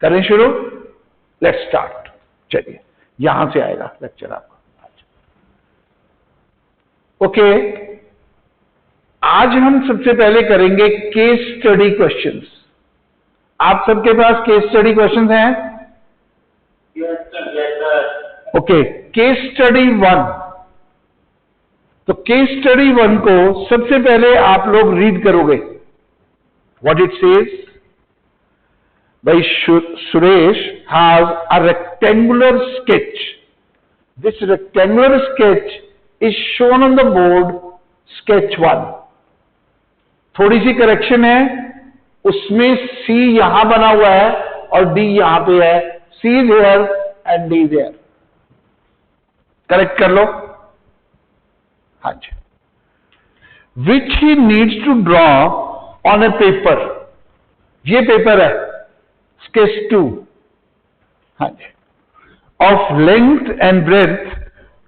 करें शुरू? Let's start. चलिए, यहां से आएगा लेक्चर आपका। ओके, आज हम सबसे पहले करेंगे केस स्टडी क्वेश्चंस। आप सबके पास केस स्टडी क्वेश्चंस हैं? Okay, case study 1। तो केस स्टडी 1 को सबसे पहले आप लोग रीड करोगे। What it says? भाई, Suresh has a rectangular sketch. This rectangular sketch is shown on the board, sketch 1। थोड़ी सी करेक्शन है, उसमें सी यहां बना हुआ है और डी यहां पे है। C there and D there. Correct कर लो। हाँ जी। Which he needs to draw on a paper. ये पेपर है स्केच 2। हाँ जी। Of length and breadth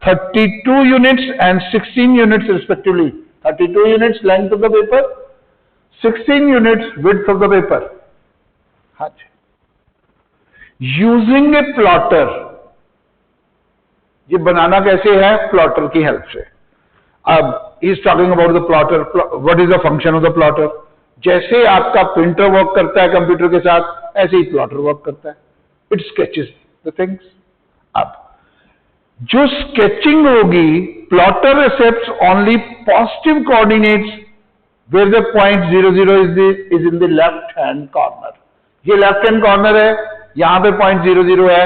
32 units and 16 units respectively. 32 units length of the paper, 16 units width of the paper. हाँ जी। Using a plotter. ये बनाना कैसे है? Plotter की help से। अब he is talking about the plotter. What is the function of the plotter? जैसे आपका printer work करता है कंप्यूटर के साथ, ऐसे ही प्लॉटर वर्क करता है। It sketches the things. अब जो स्केचिंग होगी, plotter accepts only positive coordinates where the point 0 0 is in the left hand corner. ये लेफ्ट हैंड कॉर्नर है, यहां पे पॉइंट 0 0 है,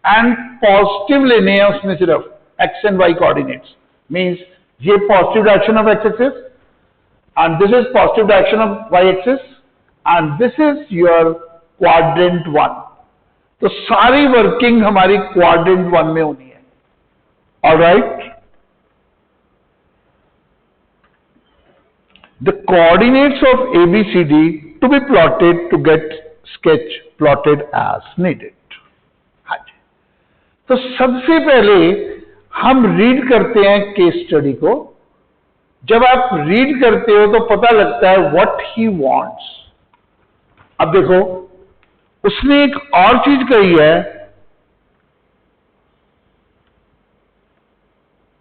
एंड पॉजिटिव लेने हैं उसमें सिर्फ X and Y coordinates. Means ये positive direction of X axis and this is positive direction of Y axis and this is your quadrant 1। तो सारी वर्किंग हमारी क्वाड्रेंट 1 में होनी है। All right. The coordinates of ABCD to be plotted to get sketch plotted as needed. हाँ जी। तो सबसे पहले हम रीड करते हैं केस स्टडी को। जब आप रीड करते हो तो पता लगता है what he wants। अब देखो, उसने एक और चीज कही है,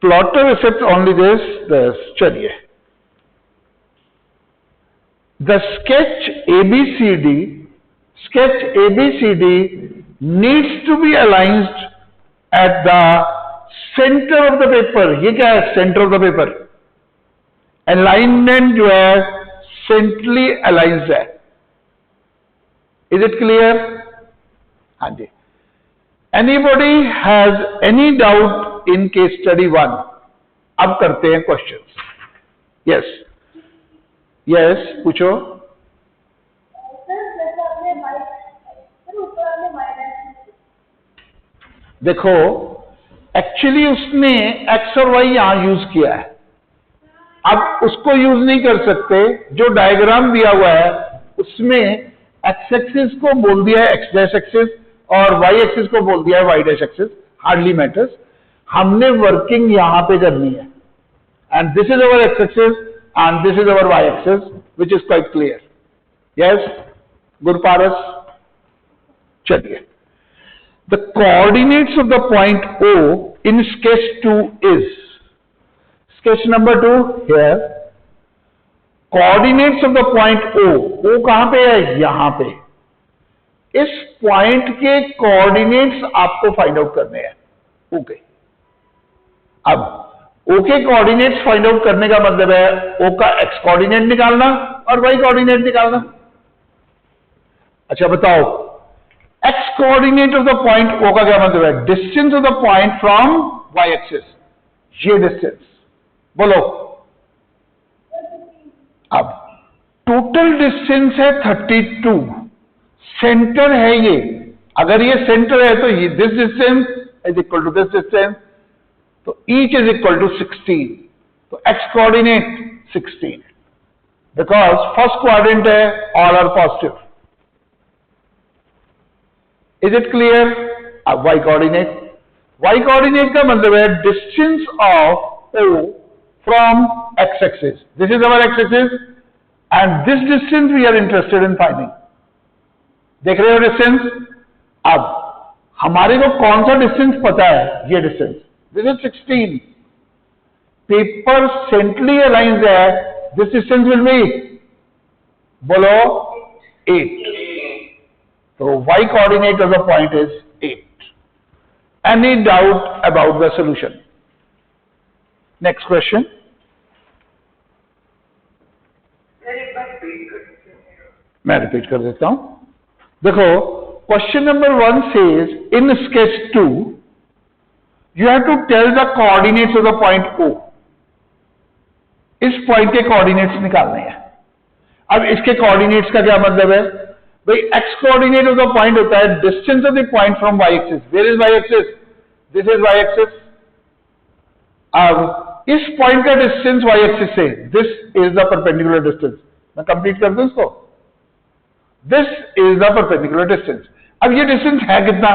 plotter accepts only this. चलिए, the sketch ABCD needs to be aligned at the center of the paper। ये क्या है? center of the paper। alignment जो है centrally aligned है। is it clear? हाँ जी। anybody has any doubt in case study 1? अब करते हैं क्वेश्चंस। यस यस, पूछो। देखो, एक्चुअली उसने एक्स और वाई यहां यूज किया है। अब उसको यूज नहीं कर सकते। जो डायग्राम दिया हुआ है उसमें एक्स एक्सिस को बोल दिया है एक्स डैश एक्सिस और वाई एक्सिस को बोल दिया है Y dash axis. Hardly matters. हमने वर्किंग यहां पे करनी है and this is our X axis and this is our Y axis, which is quite clear. Yes Gurparas. चलिए, the coordinates of the point O in sketch 2 is, sketch number 2 here, coordinates of the point O कहां पे है? यहां पे। इस point के coordinates आपको find out करने हैं। ओके, अब O के कोऑर्डिनेट्स फाइंड आउट करने का मतलब है O का एक्स कोऑर्डिनेट निकालना और वाई कोऑर्डिनेट निकालना। अच्छा बताओ, x coordinate of the point O का क्या मतलब है? Distance of the point from y axis. ये डिस्टेंस बोलो। अब टोटल डिस्टेंस है 32। सेंटर है ये। अगर ये सेंटर है तो ये this distance is equal to this distance, तो ईच इज इक्वल टू 16। तो x coordinate 16 because first quadrant है, all are positive. Is it clear? अब वाई कोऑर्डिनेट, वाई कोऑर्डिनेट का मतलब है distance of O from x-axis. This is our x-axis and this distance we are interested in finding. देख रहे हो distance. अब हमारे को कौन सा डिस्टेंस पता है, ये distance, this is 16। Paper centrally aligned है, दिस डिस्टेंस विल बी, बोलो 8। तो y coordinate of the point is 8. Any doubt about the solution? Next question. मैं रिपीट कर देता हूं। देखो, question number 1 says in sketch 2 you have to tell the coordinates of the point O. इस point के coordinates निकालने हैं। अब इसके कोऑर्डिनेट्स का क्या मतलब है भाई, x coordinate of the point होता है distance of the point from y axis. Where is y axis? This is y axis. अब इस पॉइंट का डिस्टेंस वाई एक्सिस से, this is the perpendicular distance. मैं कंप्लीट कर दूं इसको, this is the perpendicular distance. अब ये डिस्टेंस है कितना,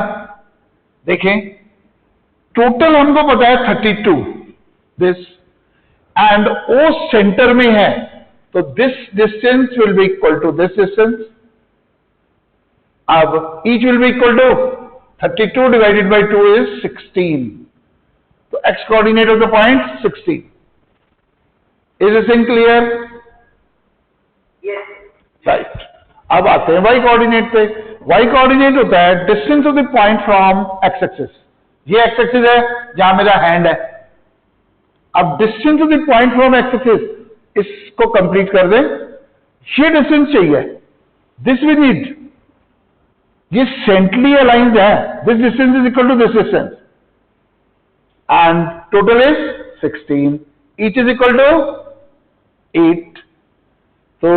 देखें, टोटल हमको पता है 32, दिस, एंड ओ सेंटर में है, तो this distance will be equal to this distance. अब each will be equal to 32 divided by 2 is 16। तो x coordinate of the point 16। Is this thing clear? Right. अब आते हैं वाई कोऑर्डिनेट पे। Y coordinate होता है distance of the point from x axis. ये X axis है जहां मेरा हैंड है। अब distance of the point from x axis, इसको कंप्लीट कर दें। ये डिस्टेंस चाहिए, दिस वी नीड। ये सेंट्रली अलाइंड है, this distance is equal to this distance, and total is 16, each is equal to 8। तो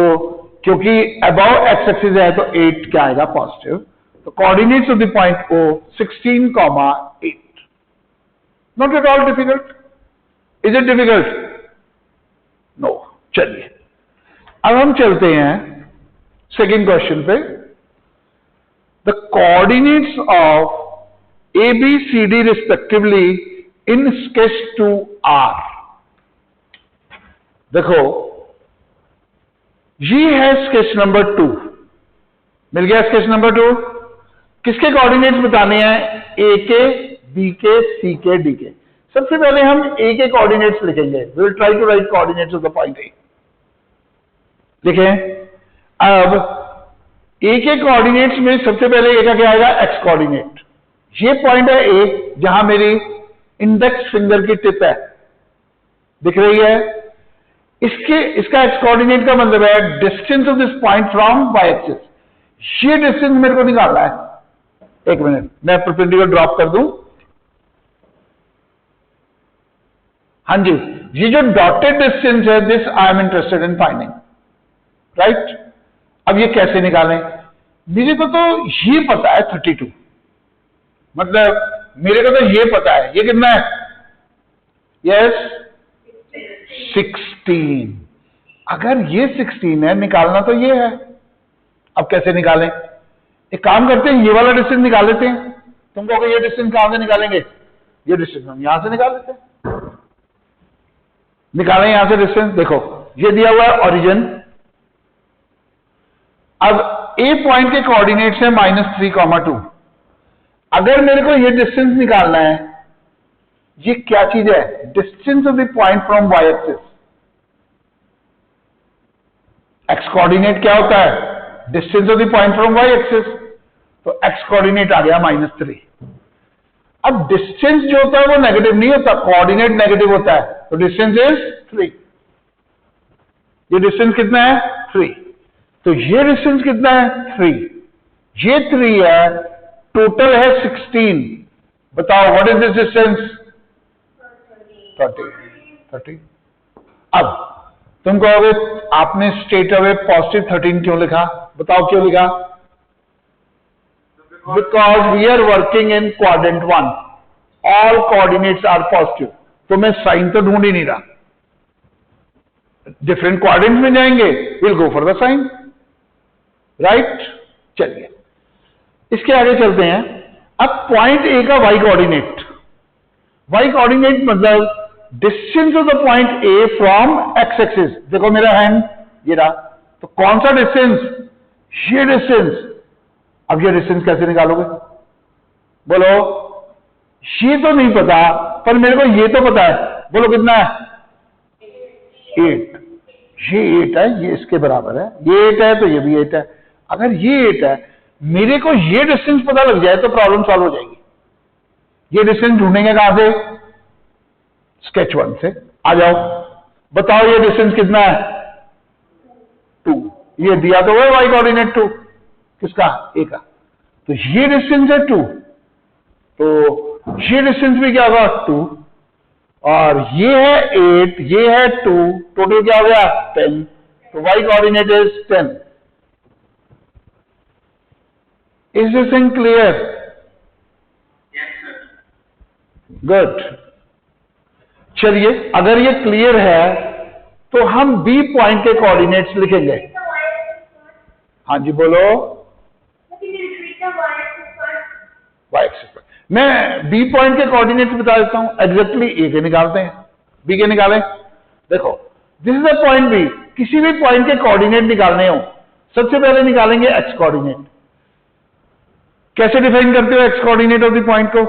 क्योंकि अबव एक्स एक्सिस है तो 8 क्या आएगा, पॉजिटिव। तो coordinates of the point O 16, 8। Not at all difficult. Is it difficult? No. चलिए अब हम चलते हैं सेकेंड क्वेश्चन पे। The coordinates of A B C D respectively in sketch 2 are. देखो, ये है स्केच नंबर 2, मिल गया स्केच नंबर 2। किसके कोऑर्डिनेट्स बताने हैं? ए के, बी के, सी के, डी के। सबसे पहले हम ए के कोऑर्डिनेट्स लिखेंगे। We will try to write coordinates of the point A. देखें, अब ए के कोऑर्डिनेट्स में सबसे पहले ए का क्या आएगा? X coordinate. ये पॉइंट है ए, जहां मेरी इंडेक्स फिंगर की टिप है, दिख रही है। इसका एक्स कोऑर्डिनेट का मतलब है distance of this point from y axis. ये डिस्टेंस मेरे को निकालना है। एक मिनट, मैं परपेंडिकुलर ड्रॉप कर दूं। हाँ जी, ये जो डॉटेड डिस्टेंस है, this I am interested in finding, right. अब ये कैसे निकालें? मेरे को तो ये पता है 32, मतलब मेरे को तो ये पता है। ये कितना है? यस, 16। अगर ये 16 है, निकालना तो ये है। अब कैसे निकालें? एक काम करते हैं, ये वाला डिस्टेंस निकाल लेते हैं। तुम कहोगे ये डिस्टेंस कहां से निकालेंगे? ये डिस्टेंस हम यहां से निकाल लेते हैं। निकालें यहां से डिस्टेंस। देखो, ये दिया हुआ है ओरिजिन। अब ए पॉइंट के कोऑर्डिनेट्स है -3, 2। अगर मेरे को ये डिस्टेंस निकालना है, ये क्या चीज है? Distance of the point from y axis. X coordinate क्या होता है? Distance of the point from y axis. तो एक्स कोऑर्डिनेट आ गया -3। अब डिस्टेंस जो होता है वो नेगेटिव नहीं होता, कोऑर्डिनेट नेगेटिव होता है, तो डिस्टेंस इज 3। ये डिस्टेंस कितना है? 3। तो ये डिस्टेंस कितना है? 3। ये 3 है, टोटल है 16। बताओ व्हाट इज दिस डिस्टेंस? 30। अब तुम कहोगे आपने स्ट्रेट अवे पॉजिटिव 13 क्यों लिखा? बताओ क्यों लिखा? Because we are working in quadrant 1, all coordinates are positive. तो मैं साइन तो ढूंढ ही नहीं रहा। डिफरेंट क्वाड्रेंट में जाएंगे, will go for the sign, right. चलिए इसके आगे चलते हैं। अब पॉइंट ए का वाई कोऑर्डिनेट। वाई कोऑर्डिनेट मतलब distance of the point A from x axis. देखो मेरा हैंड ये रहा, तो कौन सा डिस्टेंस? ये डिस्टेंस। अब ये डिस्टेंस कैसे निकालोगे? बोलो, ये तो नहीं पता पर मेरे को ये तो पता है। बोलो कितना है? 8। ये 8 है, ये इसके बराबर है। ये 8 है तो ये भी 8 है। अगर ये 8 है, मेरे को ये डिस्टेंस पता लग जाए तो प्रॉब्लम सॉल्व हो जाएगी। ये डिस्टेंस ढूंढेंगे कहां से? स्केच 1 से। आ जाओ, बताओ ये डिस्टेंस कितना है? 2। ये दिया तो है y कोऑर्डिनेट 2, किसका? a का। तो ये डिस्टेंस है 2, तो ये डिस्टेंस भी क्या होगा? 2, और ये है 8, ये है 2, टोटल क्या हो गया? 10। तो y coordinate is 10। Is this thing clear? Good. चलिए, अगर ये क्लियर है तो हम बी पॉइंट के कोऑर्डिनेट्स लिखेंगे। हाँ जी बोलो। y एक्सिस पर मैं बी पॉइंट के कोऑर्डिनेट्स बता देता हूं। एग्जैक्टली ए के निकालते हैं, बी के निकालें। देखो, this is a point B. किसी भी पॉइंट के कोऑर्डिनेट निकालने हो, सबसे पहले निकालेंगे एक्स कोऑर्डिनेट। कैसे डिफाइन करते हो X coordinate of the point को?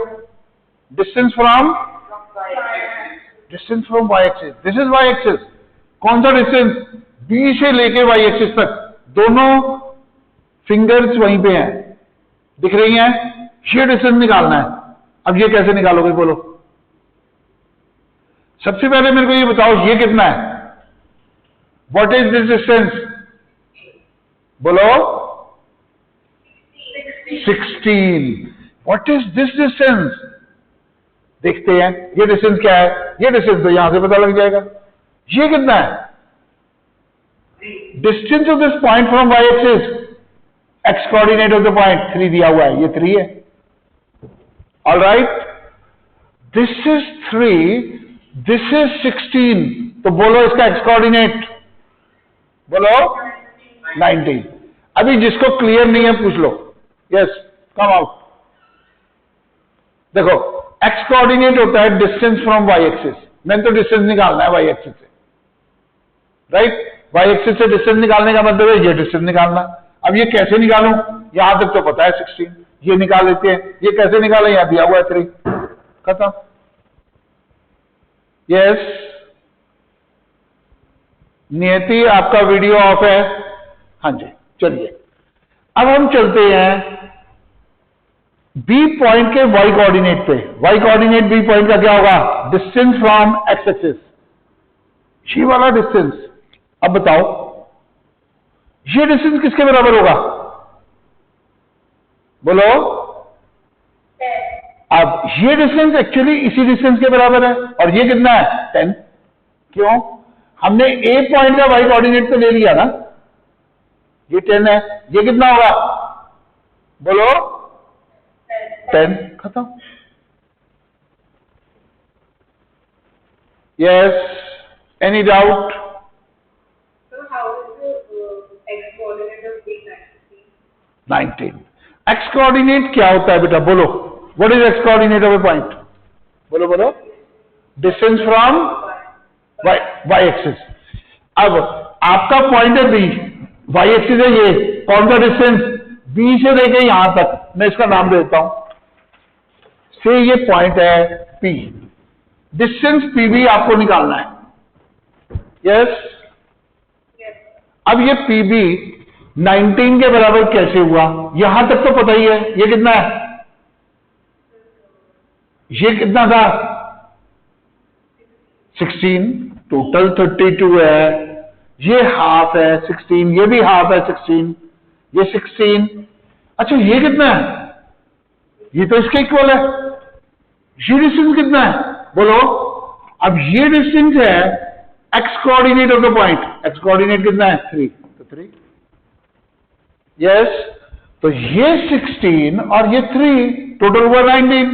Distance from y axis. This is y axis. कौन सा डिस्टेंस? बी से लेके y एक्सिस तक, दोनों फिंगर्स वहीं पे हैं, दिख रही हैं। ये डिस्टेंस निकालना है। अब ये कैसे निकालोगे? बोलो, सबसे पहले मेरे को ये बताओ, ये कितना है? What is this distance? बोलो, 16। What is this distance? देखते हैं ये डिस्टेंस क्या है। ये डिस्टेंस तो यहां से पता लग जाएगा। ये कितना है? Distance of this point from y axis, x coordinate of the point 3 दिया हुआ है, ये 3 है। All right, this is 3, this is 16। तो बोलो इसका एक्स कोऑर्डिनेट, बोलो 19। अभी जिसको क्लियर नहीं है पूछ लो। Yes, come out. देखो, एक्स कोऑर्डिनेट होता है डिस्टेंस फ्रॉम y एक्सिस। मैंने तो डिस्टेंस निकालना है y एक्सिस से, राइट? y एक्सिस से डिस्टेंस निकालने का मतलब है ये डिस्टेंस निकालना। अब ये कैसे निकालूं? यहां तक तो पता है 16, ये निकाल लेते हैं। ये कैसे निकालें? यहां दिया हुआ है 3, खत्म। यस, नियति आपका वीडियो ऑफ है। हाँ जी, चलिए अब हम चलते हैं बी पॉइंट के y कोऑर्डिनेट पे। y कोऑर्डिनेट बी पॉइंट का क्या होगा? डिस्टेंस फ्रॉम एक्स एक्सिस, ये वाला डिस्टेंस। अब बताओ ये डिस्टेंस किसके बराबर होगा? बोलो। अब ये डिस्टेंस एक्चुअली इसी डिस्टेंस के बराबर है, और ये कितना है? 10। क्यों? हमने ए पॉइंट का y कोऑर्डिनेट तो ले लिया ना, ये 10 है। ये कितना होगा? बोलो 10, खत्म। Yes, any doubt? X coordinate of being 19। X coordinate क्या होता है बेटा? बोलो, what is x coordinate of A point? बोलो बोलो। Distance from y axis. अब आपका पॉइंट है बी, y एक्सिस है ये। कौन सा डिस्टेंस? बी से लेके यहां तक, मैं इसका नाम देता हूं से ये पॉइंट है P। डिस्टेंस PB आपको निकालना है। यस, अब ये PB 19 के बराबर कैसे हुआ? यहां तक तो पता ही है। ये कितना है? ये कितना था? 16। टोटल 32 है। ये हाफ है 16, ये भी हाफ है 16, ये 16। अच्छा, ये कितना है? ये तो इसके इक्वल है। ये डिस्टेंस कितना है? बोलो। अब ये डिस्टेंस है x coordinate of the point. X coordinate कितना है? 3, तो 3। यस, तो ये 16 और ये 3, टोटल हुआ 19।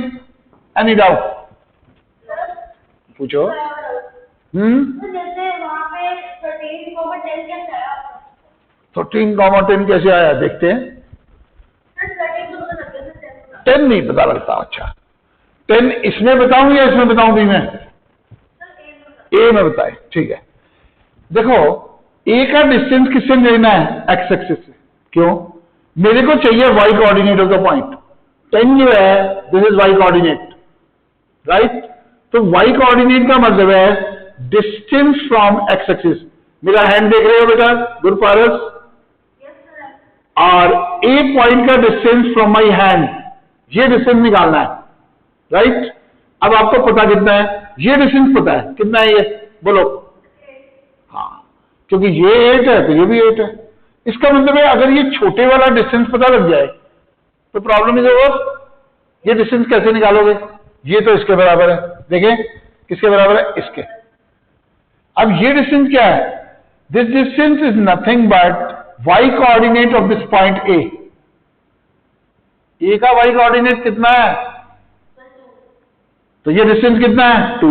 Any doubt? पूछो। तो जैसे वहां पे 13,10 कैसे आया? 13,10 कैसे आया? देखते हैं। 10 नहीं पता लगता। अच्छा, 10 इसमें बताऊं या इसमें बताऊं? भी मैं ए में बताए, ठीक है। देखो, ए का डिस्टेंस किससे लेना है? एक्स एक्सिस से। क्यों? मेरे को चाहिए y coordinate of the point. 10 जो है this is y coordinate, right. तो y कोऑर्डिनेट का मतलब है डिस्टेंस फ्रॉम x एक्सिस। मेरा हैंड देख रहे हो बेटा गुरपारस, Yes, sir. और a पॉइंट का डिस्टेंस फ्रॉम माई हैंड, ये डिस्टेंस निकालना है, राइट। अब आपको पता कितना है, ये डिस्टेंस पता है कितना है, ये बोलो। हाँ, क्योंकि ये 8 है तो ये भी 8 है। इसका मतलब है अगर ये छोटे वाला डिस्टेंस पता लग जाए तो प्रॉब्लम इज ओवर। ये डिस्टेंस कैसे निकालोगे, ये तो इसके बराबर है, देखें किसके बराबर है, इसके। अब ये डिस्टेंस क्या है, this distance is nothing but y coordinate of this point A का y कोऑर्डिनेट कितना है, तो ये डिस्टेंस कितना है 2,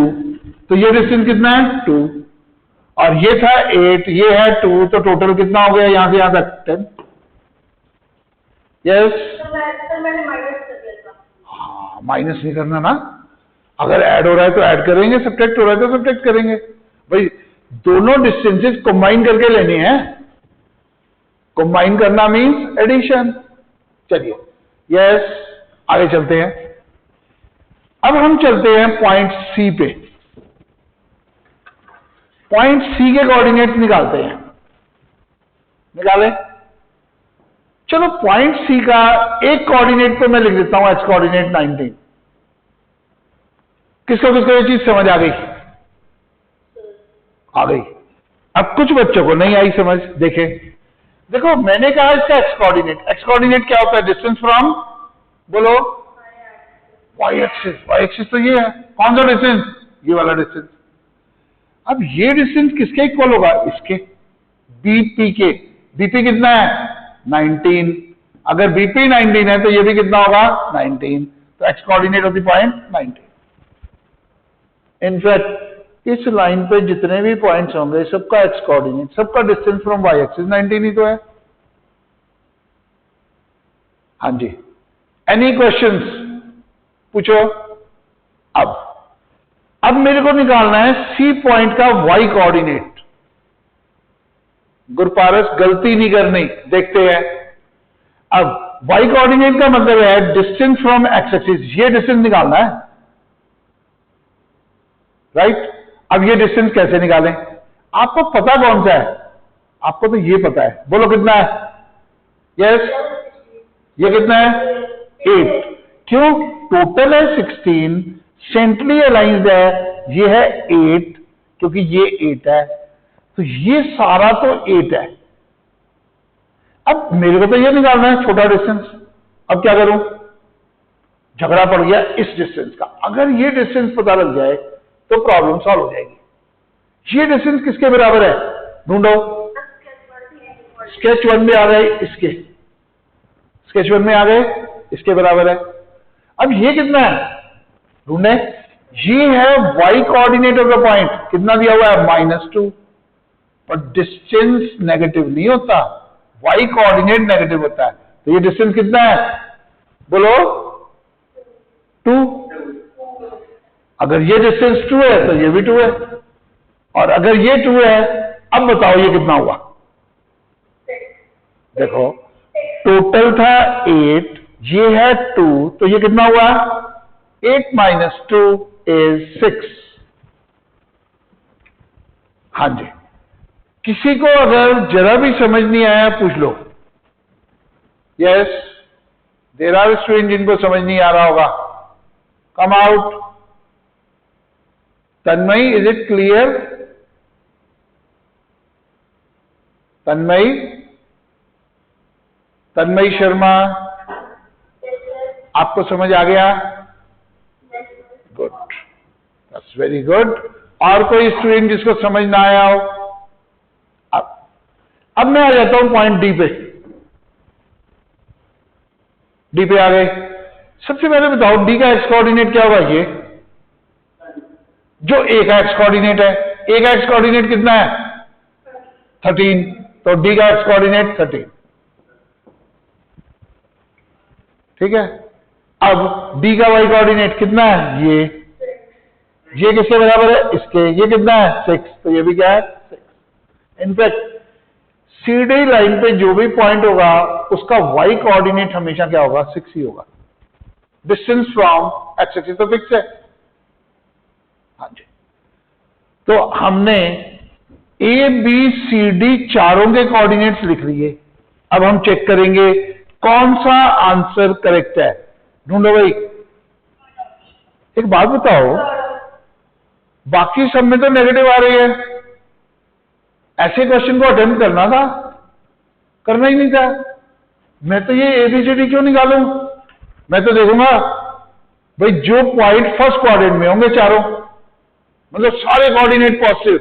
तो ये डिस्टेंस कितना है 2, और ये था 8, ये है 2, तो टोटल कितना हो गया यहां से यहां तक 10। यस, सर मैंने माइनस कर दिया था। हाँ, माइनस नहीं करना ना, अगर ऐड हो रहा है तो ऐड करेंगे, सब्ट्रैक्ट हो रहा है तो सब्ट्रैक्ट करेंगे। भाई दोनों डिस्टेंसेस कंबाइन करके लेनी है, कंबाइन करना मींस एडिशन। चलिए यस, आगे चलते हैं। अब हम चलते हैं पॉइंट सी पे, पॉइंट सी के कोऑर्डिनेट निकालते हैं। निकाले, चलो पॉइंट सी का एक कोऑर्डिनेट तो मैं लिख देता हूं, एच कोऑर्डिनेट 19। किसको किसको ये चीज समझ आ गई, आ गई। अब कुछ बच्चों को नहीं आई समझ, देखें, देखो मैंने कहा इसका एक्स कोऑर्डिनेट, एक्स कोऑर्डिनेट क्या होता है, डिस्टेंस फ्रॉम, बोलो, वाई एक्सिस। वाई एक्सिस तो ये है, कौन सा डिस्टेंस, ये वाला डिस्टेंस। अब ये डिस्टेंस किसके इक्वल होगा, इसके, बीपी के। बीपी कितना है 19, अगर बीपी 19 है तो ये भी कितना होगा 19, तो x coordinate of the point 19। In fact इस लाइन पे जितने भी पॉइंट्स होंगे सबका एक्स कोऑर्डिनेट, सबका डिस्टेंस फ्रॉम वाई एक्सिस 19 ही तो है। हाँ जी, एनी क्वेश्चंस पूछो। अब मेरे को निकालना है सी पॉइंट का वाई कोऑर्डिनेट। गुरपारस गलती नहीं करनी, देखते हैं। अब वाई कोऑर्डिनेट का मतलब है डिस्टेंस फ्रॉम एक्स एक्सिस, ये डिस्टेंस निकालना है, राइट। अब ये डिस्टेंस कैसे निकालें, आपको पता कौन सा है, आपको तो ये पता है, बोलो कितना है, यस, ये कितना है 8, क्यों, टोटल है 16, सेंट्रली अलाइंड है, ये है 8, क्योंकि ये 8 है, तो ये सारा तो 8 है। अब मेरे को तो ये निकालना है छोटा डिस्टेंस। अब क्या करूं, झगड़ा पड़ गया इस डिस्टेंस का। अगर ये डिस्टेंस पता लग जाए तो प्रॉब्लम सॉल्व हो जाएगी। ये डिस्टेंस किसके बराबर है, ढूंढो। स्केच 1 में आ गए, इसके स्केच 1 में आ गए, इसके बराबर है। अब ये कितना है, ढूंढे, ये है y coordinate of the point, कितना दिया हुआ है -2, पर डिस्टेंस नेगेटिव नहीं होता, y कोऑर्डिनेट नेगेटिव होता है, तो ये डिस्टेंस कितना है, बोलो 2। अगर ये डिस्टेंस 2 है तो ये भी 2 है, और अगर ये 2 है, अब बताओ ये कितना हुआ। देखो टोटल था 8, ये है 2, तो ये कितना हुआ, 8 - 2 is 6। हाँ जी, किसी को अगर जरा भी समझ नहीं आया पूछ लो। यस, देयर आर स्टूडेंट जिनको समझ नहीं आ रहा होगा, come out. Tanmayi, is it clear, Tanmayi, Tanmayi Sharma, आपको समझ आ गया, गुड, दैट्स वेरी गुड। और कोई स्टूडेंट जिसको समझ ना आया हो, अब मैं आ जाता हूं पॉइंट डी पे। डी पे आ गए, सबसे पहले बताओ डी का एक्स कोऑर्डिनेट क्या होगा, ये जो ए का एक्स कोऑर्डिनेट है, ए का एक्स कोऑर्डिनेट कितना है 13, तो डी का एक्स कोऑर्डिनेट 13, ठीक है। अब डी का वाई कोऑर्डिनेट कितना है, ये किसके बराबर है, इसके, ये कितना है 6, तो ये भी क्या है 6। इनफैक्ट सीधी लाइन पे जो भी पॉइंट होगा उसका y कोऑर्डिनेट हमेशा क्या होगा, 6 ही होगा। डिस्टेंस फ्रॉम एक्स एक्सिस तो फिक्स है। हाँ जी, तो हमने ए बी सी डी चारों के कोऑर्डिनेट्स लिख लिए। अब हम चेक करेंगे कौन सा आंसर करेक्ट है। ढूंढो भाई। एक बात बताओ, बाकी सब में तो नेगेटिव आ रही है, ऐसे क्वेश्चन को अटेम्प्ट करना था, करना ही नहीं था। मैं तो ये एबीसीडी क्यों निकालूं? मैं तो देखूंगा भाई जो पॉइंट फर्स्ट क्वाड्रेंट में होंगे चारों, मतलब सारे कोऑर्डिनेट पॉजिटिव,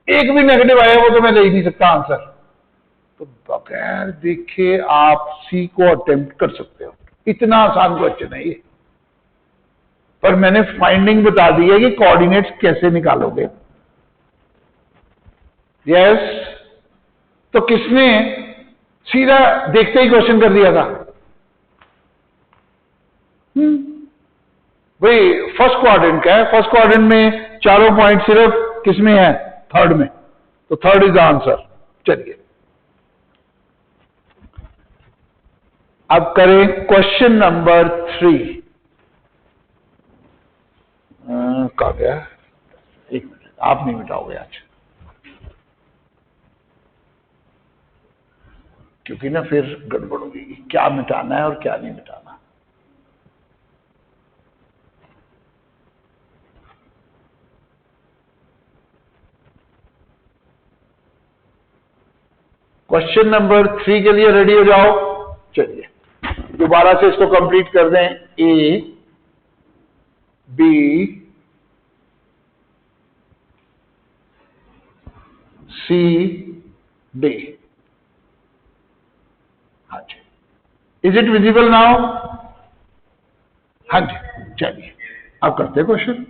एक भी नेगेटिव आया वो तो मैं दे ही नहीं सकता आंसर। तो बगैर देखे आप सी को अटेम्प्ट कर सकते हो। इतना आसान क्वेश्चन है ये, पर मैंने फाइंडिंग बता दी है कि कोऑर्डिनेट्स कैसे निकालोगे। यस, तो किसने सीधा देखते ही क्वेश्चन कर दिया था? भाई फर्स्ट क्वाड्रेंट क्या है? फर्स्ट क्वाड्रेंट में चारों पॉइंट सिर्फ किसमें है? थर्ड में। तो थर्ड इज द आंसर। चलिए अब करें क्वेश्चन नंबर 3। कहा गया? एक मिनट, आप नहीं मिटाओगे आज, क्योंकि ना फिर गड़बड़ होगी क्या मिटाना है और क्या नहीं मिटाना। क्वेश्चन नंबर 3 के लिए रेडी हो जाओ। चलिए दोबारा से इसको कंप्लीट कर दें। A B C D. हाँ जी, इज इट विजिबल नाउ? हाँ जी, चलिए अब करते हैं क्वेश्चन।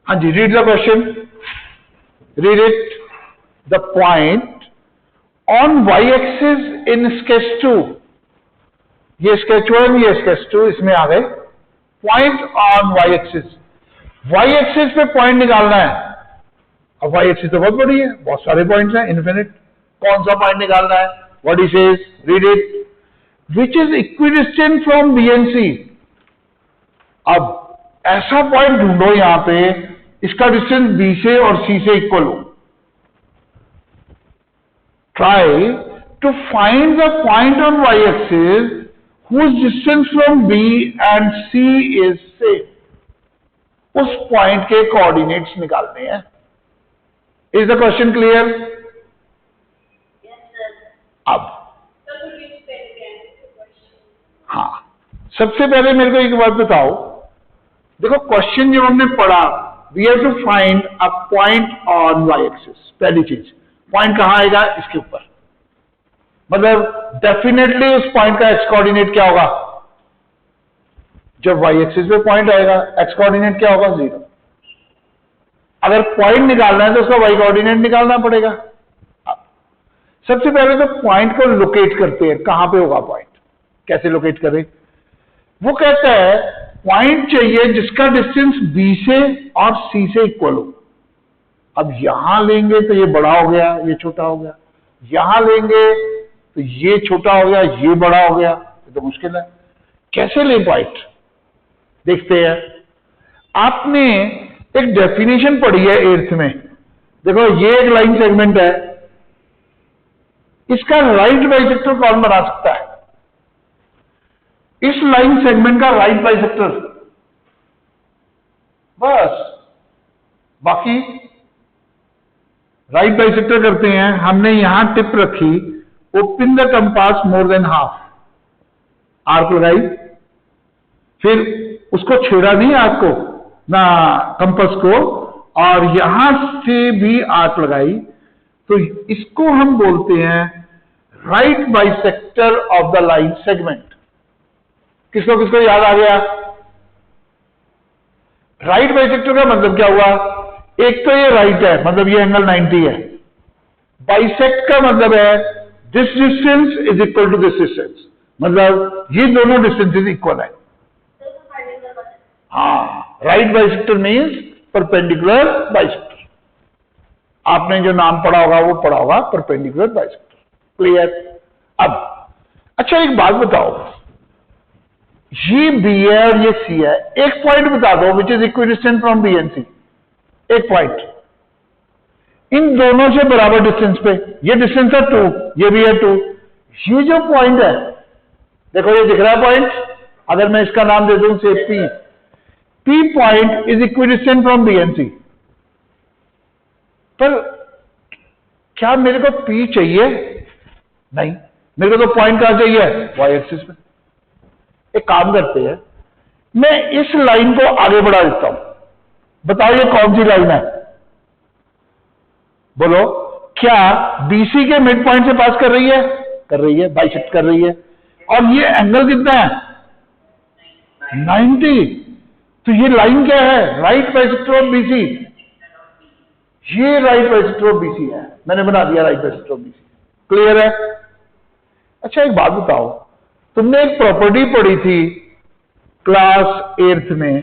हाँ जी, read the question, read it. The point on Y axis in sketch 2, ये स्केच 1, ये स्केच 2, इसमें आ गए। Point on Y axis, y axis पे पॉइंट निकालना है। अब वाई एक्सिस तो बहुत बड़ी है, बहुत सारे पॉइंट्स हैं, इन्फिनिट। कौन सा पॉइंट निकालना है? What he says, read it. Which is equidistant from B and C. अब ऐसा पॉइंट ढूंढो यहां पे इसका डिस्टेंस बी से और सी से इक्वल हो। Try to find the point on Y axis whose distance from B and C is same. उस पॉइंट के कोऑर्डिनेट्स निकालने हैं। Is the question clear? अब हाँ, सबसे पहले मेरे को एक बात बताओ। देखो क्वेश्चन जो हमने पढ़ा, we have to find a point on Y axis. पहली चीज, पॉइंट कहां आएगा? इसके ऊपर। मतलब डेफिनेटली उस पॉइंट का एक्स कोऑर्डिनेट क्या होगा? जब वाई एक्सिस पे पॉइंट आएगा एक्स कोऑर्डिनेट क्या होगा? 0। अगर पॉइंट निकालना है तो उसका वाई कोऑर्डिनेट निकालना पड़ेगा। अब सबसे पहले तो पॉइंट को लोकेट करते हैं, कहां पे होगा पॉइंट, कैसे लोकेट करें? वो कहता है पॉइंट चाहिए जिसका डिस्टेंस बी से और सी से इक्वल हो। अब यहां लेंगे तो ये बड़ा हो गया, ये छोटा हो गया। यहां लेंगे तो ये छोटा हो गया, ये बड़ा हो गया। ये तो मुश्किल है, कैसे ले पॉइंट? देखते हैं। आपने एक डेफिनेशन पढ़ी है 8th में। देखो ये एक लाइन सेगमेंट है, इसका राइट बाइसेक्टर कौन बना सकता है? इस लाइन सेगमेंट का राइट बाइसेक्टर, बस। बाकी राइट बाइसेक्टर करते हैं। हमने यहां टिप रखी, open the compass more than half, arc लगाई, फिर उसको छेड़ा नहीं आर्क को ना कंपास को, और यहां से भी आर्क लगाई। तो इसको हम बोलते हैं right bisector of the line segment. किसको किसको याद आ गया? राइट बाइसेक्टर का मतलब क्या हुआ? एक तो ये राइट है, मतलब ये एंगल 90 है। बाइसेक्ट का मतलब है this distance is equal to this distance, मतलब ये दोनों डिस्टेंसेस इक्वल है। हाँ, right bisector means perpendicular bisector. आपने जो नाम पढ़ा होगा वो पढ़ा होगा परपेंडिकुलर बाइसेक्टर। क्लियर? अब अच्छा एक बात बताओ, ये बी है और ये सी है, एक पॉइंट बता दो which is equidistant from B and C, एक पॉइंट इन दोनों से बराबर डिस्टेंस पे। ये डिस्टेंस है 2, ये भी है 2। ये जो पॉइंट है, देखो ये दिख रहा है पॉइंट, अगर मैं इसका नाम दे दूं से P point is equidistant from B and C. पर क्या मेरे को पी चाहिए? नहीं, मेरे को तो पॉइंट कहां चाहिए? वाई एक्सिस पे। एक काम करते हैं, मैं इस लाइन को आगे बढ़ा देता हूं, बताओ ये कौन सी लाइन है? बोलो, क्या बीसी के मिड पॉइंट से पास कर रही है? कर रही है, बाइसेक्ट कर रही है। और ये एंगल कितना है? 90। तो ये लाइन क्या है? Right bisector of BC. ये राइट बाइसेक्टर ऑफ बीसी है, मैंने बना दिया right bisector of BC. Clear है? अच्छा एक बात बताओ, तुमने एक प्रॉपर्टी पढ़ी थी क्लास 8th में,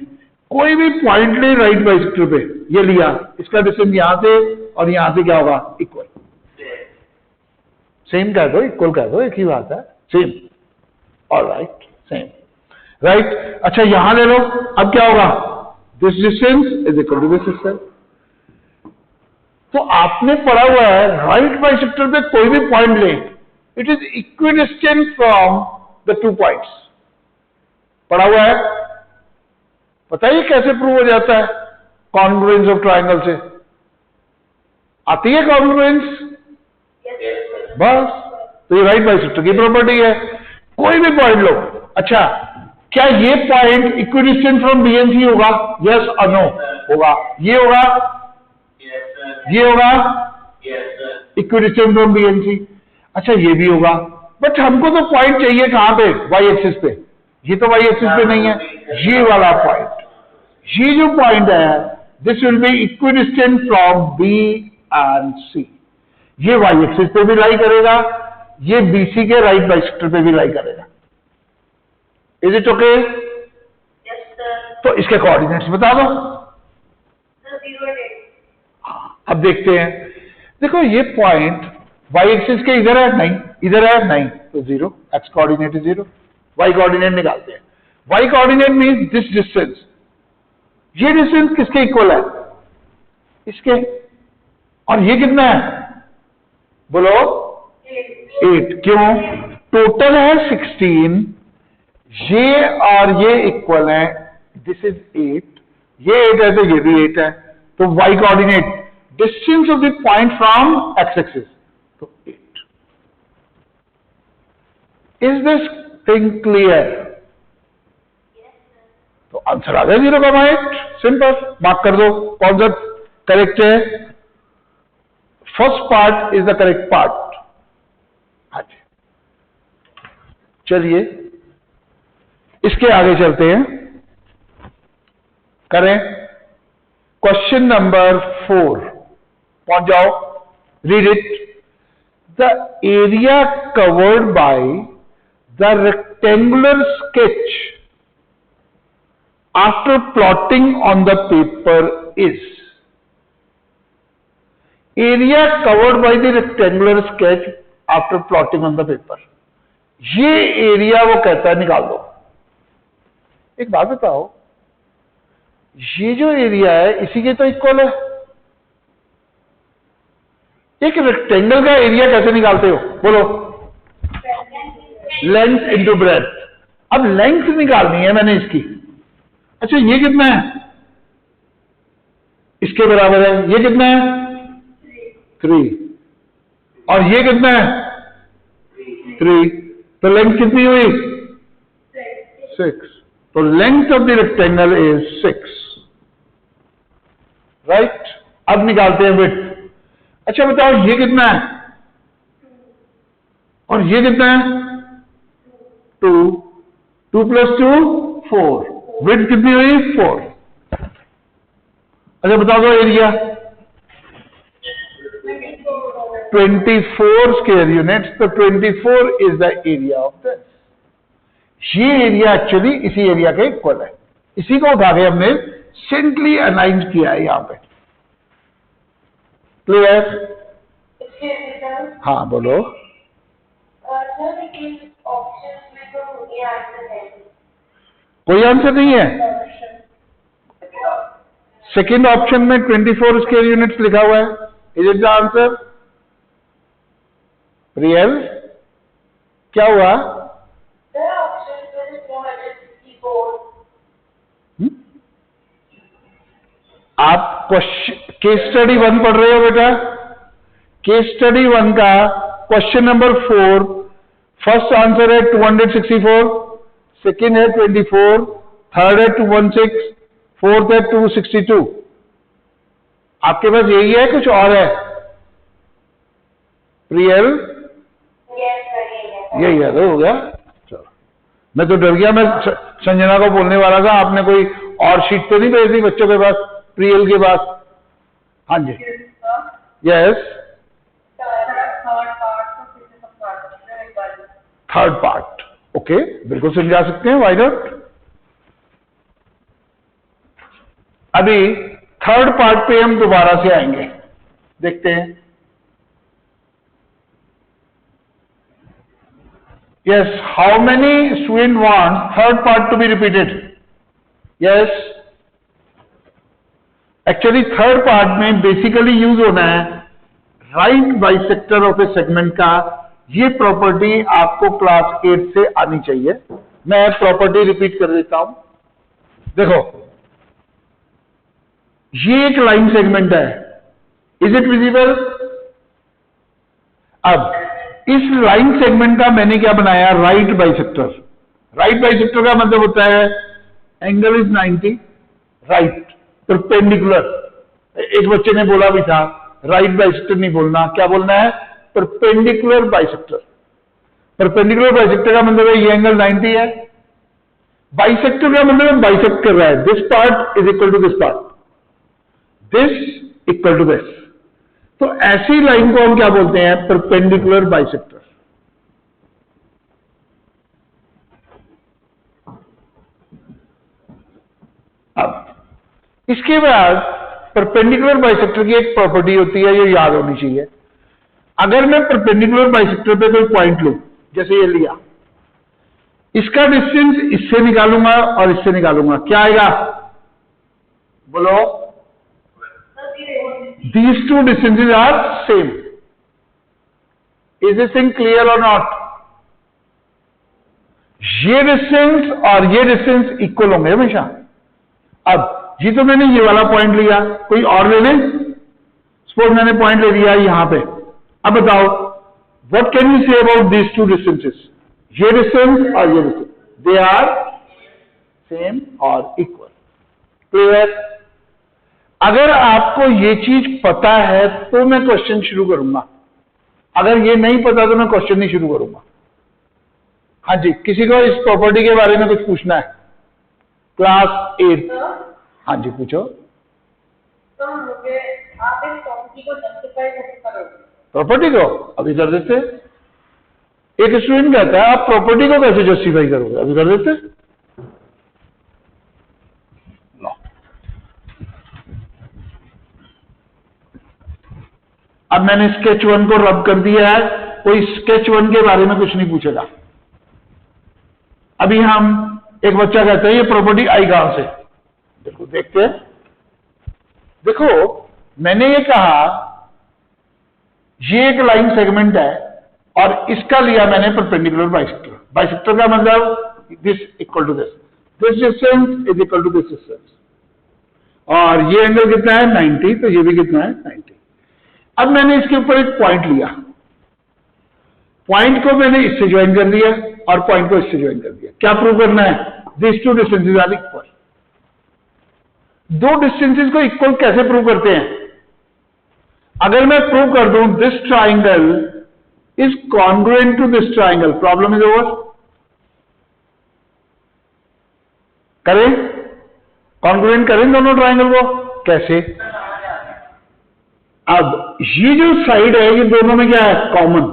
कोई भी पॉइंट ले राइट बाइसेक्टर पे, ये लिया, इसका डिस्टेंस यहां से और यहां से क्या होगा? इक्वल। सेम कह दो, इक्वल कह दो, एक ही बात है, सेम। Alright, same, right. अच्छा यहां ले लो, अब क्या होगा? This distance is equal to this distance. तो आपने पढ़ा हुआ है राइट बाइसेक्टर पे कोई भी पॉइंट ले, it is equidistant from the 2 points. पढ़ा हुआ है? पता है कैसे प्रूव हो जाता है? कॉन्ग्रुएंस ऑफ ट्राइंगल से आती है कॉन्ग्रुएंस, बस। तो ये राइट बाइसेक्टर की प्रॉपर्टी है, कोई भी पॉइंट लो। अच्छा, क्या ये point equidistant from B and C होगा? यस और नो? होगा। ये होगा? ये होगा equidistant from B and C. अच्छा ये भी होगा, बट हमको तो पॉइंट चाहिए कहां पे? वाई एक्सिस पे। ये तो वाई एक्सिस पे नहीं है, ये वाला पॉइंट, ये जो पॉइंट है, this will be equidistant from B and C. ये वाई एक्सिस पे भी लाई करेगा, ये बीसी के राइट बाइसेक्टर पे भी लाई करेगा। Is it okay? तो इसके कोऑर्डिनेट्स बता दो। अब देखते हैं, देखो ये पॉइंट वाई एक्सिस के इधर है? नहीं। इधर है? नहीं। तो 0, एक्स कोऑर्डिनेट 0, वाई कोऑर्डिनेट निकालते हैं। Y coordinate means this distance. ये डिस्टेंस किसके इक्वल है? इसके। और ये कितना है? बोलो 8। क्यों? टोटल है 16, ये और ये इक्वल है, दिस इज 8, ये 8 है तो ये भी 8 है। तो y coordinate distance of the point from x axis, तो 8। Is this thing clear? तो आंसर आ गया 0,8। सिंपल, मार्क कर दो। कौन सा करेक्ट है? First part is the correct part. हाँ जी, चलिए इसके आगे चलते हैं, करें क्वेश्चन नंबर 4। पहुंच जाओ, read it. The area covered by the rectangular sketch after plotting on the paper is. Area covered by the rectangular sketch after plotting on the paper, ये एरिया वो कहता है निकाल दो। एक बात बताओ, ये जो एरिया है इसी के तो इक्वल है। एक रेक्टेंगल का एरिया कैसे निकालते हो? बोलो। Length into breadth. अब लेंथ निकालनी है मैंने इसकी। अच्छा ये कितना है? इसके बराबर है। ये कितना है? 3। और ये कितना है? 3। तो लेंथ कितनी हुई? 6। तो length of the rectangle is 6, right. अब निकालते हैं विड्थ। अच्छा बताओ ये कितना है? और ये कितना है? 2। 2 + 2 4। विड्थ कितनी हुई? 4। अच्छा बताओ दो एरिया। 24 square units. तो 24 is the area of this. ये एरिया एक्चुअली इसी एरिया के इक्वल है। इसी को उठा के हमने सेंटली अलाइन किया है यहां पे। क्लियर? हाँ बोलो। सर लेकिन ऑप्शन में तो ये आंसर है कोई आंसर नहीं है। सेकेंड ऑप्शन में 24 स्क्वायर यूनिट्स लिखा हुआ है। Is it the answer? Real क्या हुआ? सर ऑप्शन में 464। आप केस स्टडी 1 पढ़ रहे हो बेटा? केस स्टडी 1 का क्वेश्चन नंबर 4, फर्स्ट आंसर है 264, सेकेंड है 24, थर्ड है 216, फोर्थ है 262। आपके पास यही है कुछ और है? रियल यही है तो हो गया। चलो, मैं तो डर गया, मैं संजना को बोलने वाला था आपने कोई और शीट तो नहीं भेज दी बच्चों के पास प्रियल के पास? हाँ जी यस, थर्ड पार्ट ओके, बिल्कुल समझा सकते हैं, व्हाई नॉट। अभी थर्ड पार्ट पे हम दोबारा से आएंगे, देखते हैं। Yes, how many student want third part to be repeated? Yes, actually third part में बेसिकली यूज होना है right bisector of A segment का। ये प्रॉपर्टी आपको क्लास 8 से आनी चाहिए। मैं प्रॉपर्टी रिपीट कर देता हूं। देखो, ये एक लाइन सेगमेंट है, इज इट विजिबल? अब इस लाइन सेगमेंट का मैंने क्या बनाया? Right bisector. राइट बाइसेक्टर का मतलब होता है एंगल इज 90, राइट परपेंडिकुलर। एक बच्चे ने बोला भी था राइट बाइसेक्टर नहीं बोलना, क्या बोलना है? Perpendicular bisector. परपेंडिकुलर बाइसेक्टर का मतलब है ये एंगल 90 है। बाइसेक्टर का मतलब है बाइसेक्ट कर रहा है, this part is equal to this part, this equal to this. तो ऐसी लाइन को हम क्या बोलते हैं? Perpendicular bisector. अब इसके बाद परपेंडिकुलर बाइसेक्टर की एक प्रॉपर्टी होती है, ये याद होनी चाहिए। अगर मैं परपेंडिकुलर बाइसेक्टर पे कोई पॉइंट लूं, जैसे ये लिया, इसका डिस्टेंस इससे निकालूंगा और इससे निकालूंगा, क्या आएगा? बोलो। These two distances are same. Is this thing clear or not? ये डिस्टेंस और ये डिस्टेंस इक्वल होंगे हमेशा। अब जी तो मैंने ये वाला पॉइंट लिया, कोई और ले लें। सपोज मैंने पॉइंट ले लिया यहां पे। अब बताओ, what can you say about these two distances? ये डिस्टेंस और ये डिस्टेंस, दे आर सेम और इक्वल। क्लियर? अगर आपको ये चीज पता है तो मैं क्वेश्चन शुरू करूंगा, अगर ये नहीं पता तो मैं क्वेश्चन नहीं शुरू करूंगा। हाँ जी, किसी को इस प्रॉपर्टी के बारे में कुछ पूछना है? क्लास 8। हाँ जी पूछो। तो मुझे आप इस प्रॉपर्टी को जस्टिफाई कैसे करोगे? प्रॉपर्टी को अभी कर देते। एक स्टूडेंट कहता है आप प्रॉपर्टी को कैसे जस्टिफाई करोगे? अभी कर देते। लो, अब मैंने स्केच 1 को रब कर दिया है, कोई स्केच 1 के बारे में कुछ नहीं पूछेगा। अभी हम एक बच्चा कहता है ये प्रॉपर्टी आई कहां से? देखो, देखते हैं। देखो, मैंने ये कहा ये एक लाइन सेगमेंट है और इसका लिया मैंने परपेंडिकुलर बाइसेक्टर। बाइसेक्टर का मतलब this equal to this, this distance is equal to this distance, और ये एंगल कितना है? 90, तो ये भी कितना है? 90। अब मैंने इसके ऊपर एक पॉइंट लिया, पॉइंट को मैंने इससे ज्वाइन कर दिया और पॉइंट को इससे ज्वाइन कर दिया। क्या प्रूव करना है? This two distances are equal. दो डिस्टेंसेज को इक्वल कैसे प्रूव करते हैं? अगर मैं प्रूव कर दूं this triangle is congruent to this triangle, problem is over. करें? कॉन्ग्रुएंट करें दोनों ट्राइंगल को? कैसे? अब ये जो साइड है ये दोनों में क्या है? कॉमन।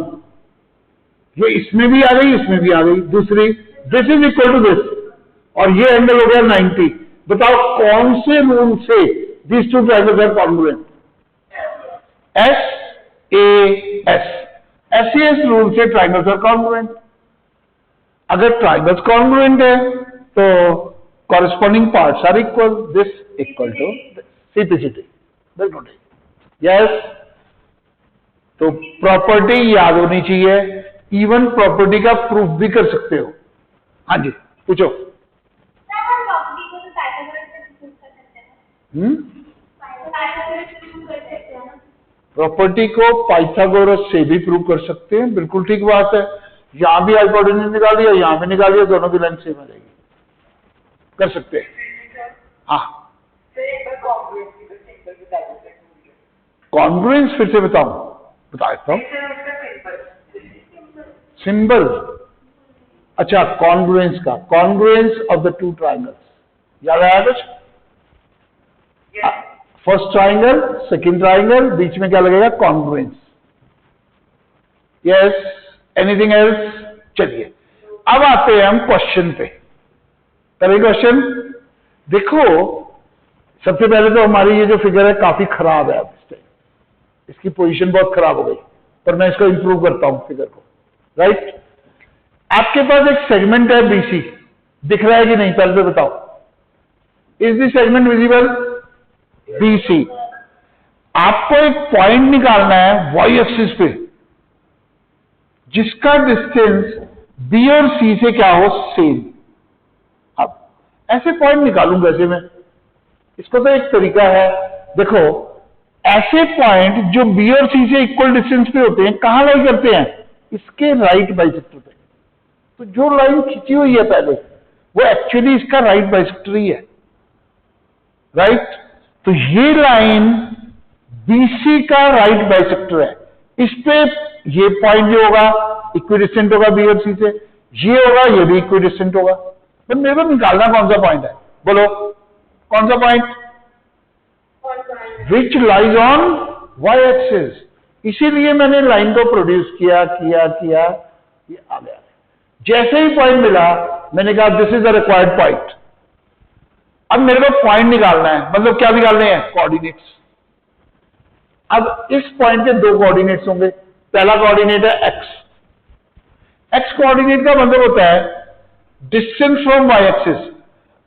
ये इसमें भी आ गई, इसमें भी आ गई। दूसरी, this is equal to this, और ये एंगल हो गया 90। बताओ कौन से रूल से this two triangles are congruent? SAS rule से ट्राइंगल्स आर कॉन्ग्रुएंट। अगर ट्राइंगल्स कॉन्ग्रुएंट है तो corresponding parts are equal, this equal to CPCT, बिल्कुल ठीक। यस, तो प्रॉपर्टी याद होनी चाहिए, इवन प्रॉपर्टी का प्रूफ भी कर सकते हो। हाँ जी, पूछो। सर हम प्रॉपर्टी को तो पाइथागोरस से प्रूव कर सकते हैं। पाइथागोरस से प्रूव कर सकते हैं ना। प्रॉपर्टी को पाइथागोरस से भी प्रूव कर सकते हैं, बिल्कुल ठीक बात है। यहां भी हाइपोटेन्यूज निकाल दिया, यहां भी निकाल दिया, दोनों की लेंथ सेम आ जाएगी, कर सकते हैं। हाँ, कॉन्ग्रुएंस फिर से बता देता हूं। सिंबल, अच्छा, कॉन्ग्रुएंस का, congruence of the two triangles, याद आया कुछ? फर्स्ट ट्राइंगल, सेकंड ट्राइंगल, बीच में क्या लगेगा? कॉन्ग्रुएंस। Yes, anything else? चलिए अब आते हैं हम क्वेश्चन पे। करें क्वेश्चन? देखो, सबसे पहले तो हमारी ये जो फिगर है काफी खराब है, अब इसकी पोजीशन बहुत खराब हो गई, पर मैं इसको इंप्रूव करता हूं फिगर को। राइट, आपके पास एक सेगमेंट है बीसी, दिख रहा है कि नहीं? पहले तो बताओ, is this segment visible? BC. आपको एक पॉइंट निकालना है वाई एक्सिस पे जिसका डिस्टेंस बी और सी से क्या हो? सेम। अब ऐसे पॉइंट निकालूंगा कैसे मैं? इसको तो एक तरीका है, देखो, ऐसे पॉइंट जो बी और सी से इक्वल डिस्टेंस पे होते हैं कहां लाई करते हैं? इसके राइट बाइसेक्टर पे। तो जो लाइन खींची हुई है पहले, वो एक्चुअली इसका राइट बाइसेक्टर ही है। राइट, तो ये लाइन बीसी का राइट बाइसेक्टर है। इस पे ये पॉइंट जो होगा इक्विडिस्टेंट होगा बी और सी से, ये होगा, ये भी इक्विडिस्टेंट होगा। तो मेरे को निकालना कौन सा पॉइंट है? बोलो, कौन सा point? Which lies on Y axis. इसीलिए मैंने लाइन को प्रोड्यूस किया, ये आ गया। जैसे ही पॉइंट मिला, मैंने कहा this is the required point. अब मेरे को पॉइंट निकालना है, मतलब क्या निकालने हैं? कोऑर्डिनेट्स। अब इस पॉइंट के दो कोऑर्डिनेट्स होंगे। पहला कोऑर्डिनेट है एक्स। एक्स कोऑर्डिनेट का मतलब होता है डिस्टेंस फ्रॉम वाई एक्सिस।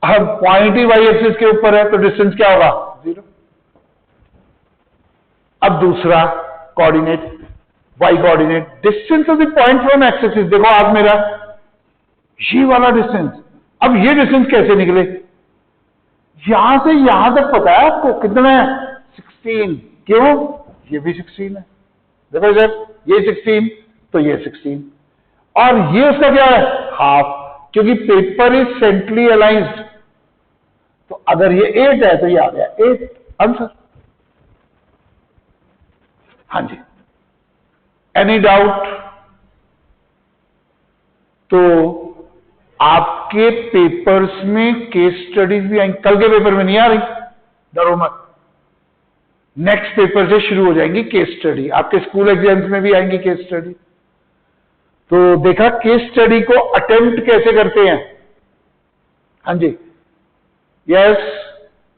अब पॉइंट ही वाई एक्सिस के ऊपर है, तो डिस्टेंस क्या होगा? 0। अब दूसरा coordinate, Y coordinate, distance of the point from x axis. देखो आज मेरा ये वाला डिस्टेंस, अब ये डिस्टेंस कैसे निकले? यहां से यहां तक पता है आपको कितना है? 16। क्यों? ये भी 16 है। देखो इधर, ये 16 तो ये 16, और ये उसका क्या है? हाफ, क्योंकि पेपर इज सेंट्रली अलाइंस्ड। तो अगर ये 8 है तो ये आ गया 8 आंसर। हाँ जी, एनी डाउट? तो आपके पेपर्स में केस स्टडीज भी आएंगी। कल के पेपर में नहीं आ रही, डरो मत, नेक्स्ट पेपर से शुरू हो जाएंगी केस स्टडी। आपके स्कूल एग्जाम्स में भी आएंगी केस स्टडी। तो देखा केस स्टडी को अटेम्प्ट कैसे करते हैं? हाँ जी, यस।